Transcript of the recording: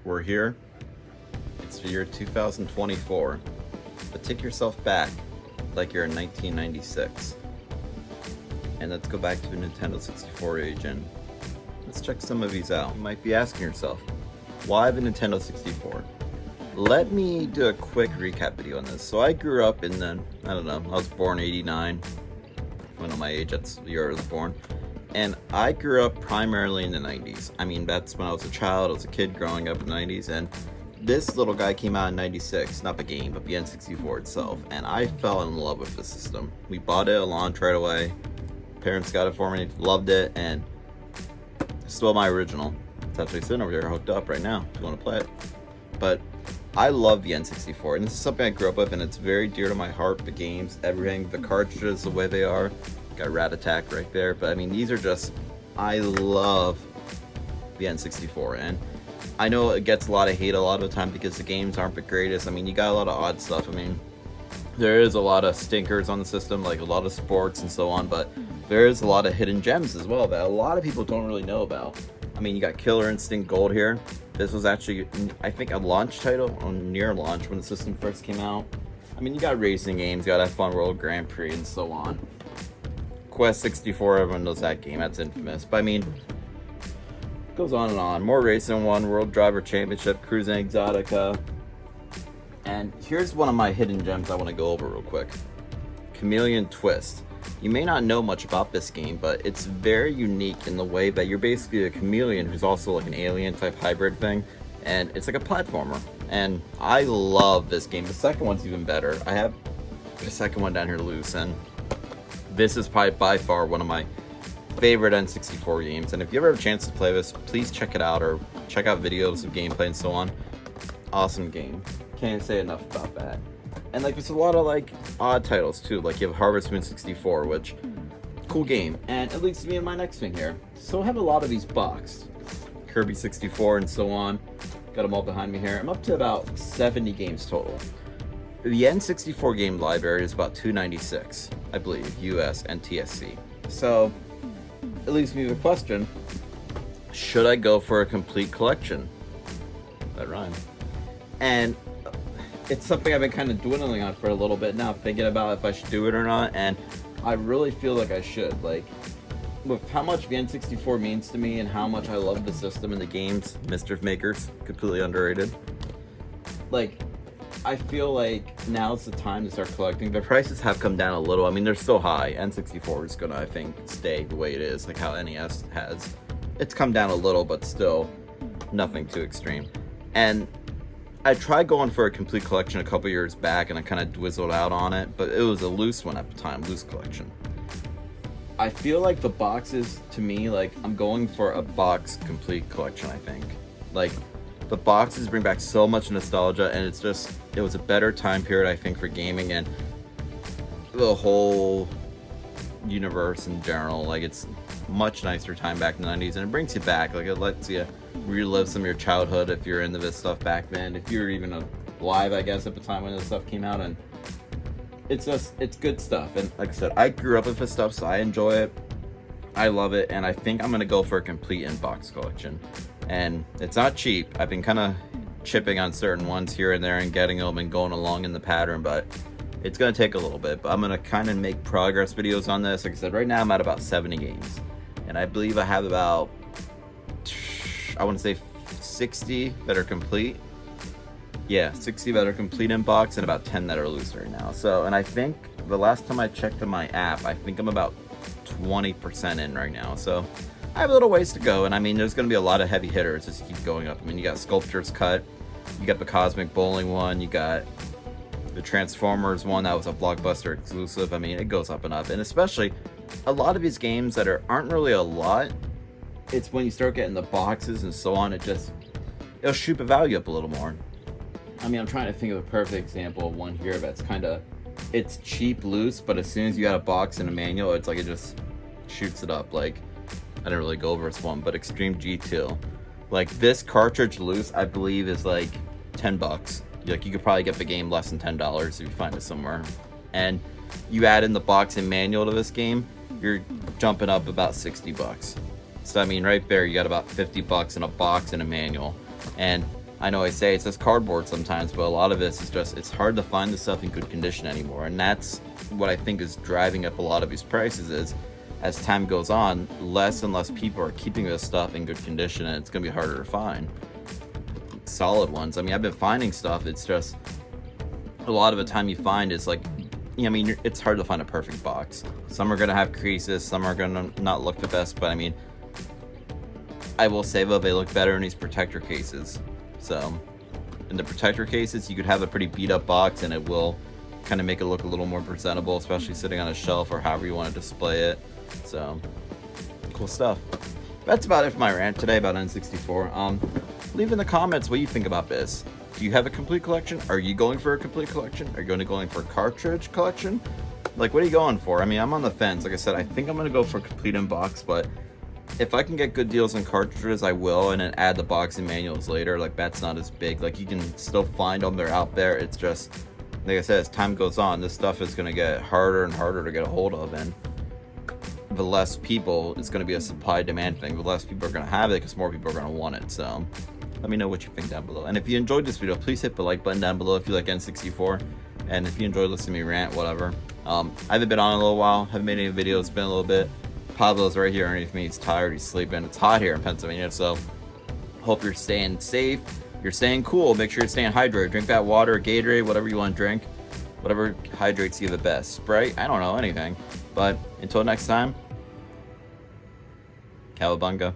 We're here. It's the year 2024. But take yourself back like you're in 1996. And let's go back to the Nintendo 64 age and let's check some of these out. You might be asking yourself, why the Nintendo 64? Let me do a quick recap video on this. So I grew up in the, I was born 89. I don't know my age, that's the year I was born. And I grew up primarily in the 90s. I mean, that's when I was a child, I was a kid growing up in the 90s, and this little guy came out in 96, not the game, but the N64 itself, and I fell in love with the system. We bought it at launch right away. Parents got it for me, loved it, and still my original. It's actually sitting over here hooked up right now if you want to play it. But I love the N64, and this is something I grew up with, and it's very dear to my heart. The games, everything, the cartridges, the way they are. Got Rat Attack right there, but I mean, these are just, I love the N64, and I know it gets a lot of hate a lot of the time because the games aren't the greatest. I mean, you got a lot of odd stuff. I mean, there is a lot of stinkers on the system, like a lot of sports and so on, but there is a lot of hidden gems as well that a lot of people don't really know about. I mean, you got Killer Instinct Gold here. This was actually, I think, a launch title, or near launch when the system first came out. I mean, you got racing games, you got F1 World Grand Prix and so on. Quest 64, everyone knows that game, that's infamous. But I mean, it goes on and on. More Racing 1, World Driver Championship, Cruising Exotica. And here's one of my hidden gems I want to go over real quick. Chameleon Twist. You may not know much about this game, but it's very unique in the way that you're basically a chameleon who's also like an alien type hybrid thing. And it's like a platformer. And I love this game. The second one's even better. I have the second one down here loose, and this is probably by far one of my favorite N64 games, and if you ever have a chance to play this, please check it out or check out videos of gameplay and so on. Awesome game. Can't say enough about that. And like there's a lot of like odd titles too, like you have Harvest Moon 64, which cool game, and it leads me in my next thing here. So I have a lot of these boxed. Kirby 64 and so on. Got them all behind me here. I'm up to about 70 games total. The N64 game library is about 296, I believe, US and TSC. So, it leaves me with a question. Should I go for a complete collection? That rhymes. And it's something I've been kind of dwindling on for a little bit now, thinking about if I should do it or not, and I really feel like I should. Like, with how much the N64 means to me and how much I love the system and the games, Mischief Makers, completely underrated. Like, I feel like now's the time to start collecting. The prices have come down a little. I mean, they're still high. N64 is gonna, I think, stay the way it is, like how NES has. It's come down a little, but still nothing too extreme. And I tried going for a complete collection a couple years back, and I kind of dwizzled out on it, but it was a loose one at the time, loose collection. I feel like the boxes, to me, like, I'm going for a box complete collection, I think. Like, the boxes bring back so much nostalgia, and it's just, it was a better time period, I think, for gaming and the whole universe in general. Like, it's much nicer time back in the 90s, and it brings you back. Like, it lets you relive some of your childhood if you're into this stuff back then, if you were even alive, I guess, at the time when this stuff came out. And it's just, it's good stuff. And like I said, I grew up with this stuff, so I enjoy it. I love it, and I think I'm gonna go for a complete in-box collection. And it's not cheap. I've been kind of chipping on certain ones here and there and getting them and going along in the pattern, but it's going to take a little bit. But I'm going to kind of make progress videos on this. Like I said, right now I'm at about 70 games. And I believe I have about, I want to say 60 that are complete. Yeah, 60 that are complete in box and about 10 that are loose right now. So, and I think the last time I checked on my app, I think I'm about 20% in right now. So I have a little ways to go, and I mean, there's going to be a lot of heavy hitters as you keep going up. I mean, you got Sculptor's Cut, you got the Cosmic Bowling one, you got the Transformers one that was a Blockbuster exclusive. I mean, it goes up and up, and especially a lot of these games that aren't really a lot, it's when you start getting the boxes and so on, it'll shoot the value up a little more. I mean, I'm trying to think of a perfect example of one here that's kind of, it's cheap loose, but as soon as you got a box and a manual, it's like it just shoots it up. Like, I didn't really go over this one, but Extreme G2. Like, this cartridge loose, I believe, is like $10. Like, you could probably get the game less than $10 if you find it somewhere. And you add in the box and manual to this game, you're jumping up about $60. So I mean, right there, you got about $50 in a box and a manual. And I know I say it says cardboard sometimes, but a lot of this is just, it's hard to find the stuff in good condition anymore. And that's what I think is driving up a lot of these prices is, as time goes on, less and less people are keeping this stuff in good condition, and it's going to be harder to find solid ones. I mean, I've been finding stuff, it's just a lot of the time you find is like, I mean, it's hard to find a perfect box. Some are going to have creases, some are going to not look the best, but I mean, I will say though, they look better in these protector cases. So in the protector cases, you could have a pretty beat up box and it will kind of make it look a little more presentable, especially sitting on a shelf or however you want to display it. So cool stuff. That's about it for my rant today about N64. Leave in the comments what you think about this. Do you have a complete collection? Are you going for a complete collection? Are you going for a cartridge collection? Like, what are you going for? I mean, I'm on the fence. Like I said, I think I'm going to go for a complete in box, but if I can get good deals on cartridges, I will, and then add the box and manuals later. Like, that's not as big. Like, you can still find them. They're out there. It's just, like I said, as time goes on, this stuff is going to get harder and harder to get a hold of, and the less people, it's going to be a supply-demand thing. The less people are going to have it because more people are going to want it. So let me know what you think down below. And if you enjoyed this video, please hit the like button down below if you like N64. And if you enjoyed listening to me rant, whatever. I haven't been on in a little while. Haven't made any videos. It's been a little bit. Pablo's right here underneath me. He's tired. He's sleeping. It's hot here in Pennsylvania. So hope you're staying safe. You're staying cool. Make sure you're staying hydrated. Drink that water, Gatorade, whatever you want to drink. Whatever hydrates you the best. Sprite? I don't know. Anything. But until next time, Cowabunga.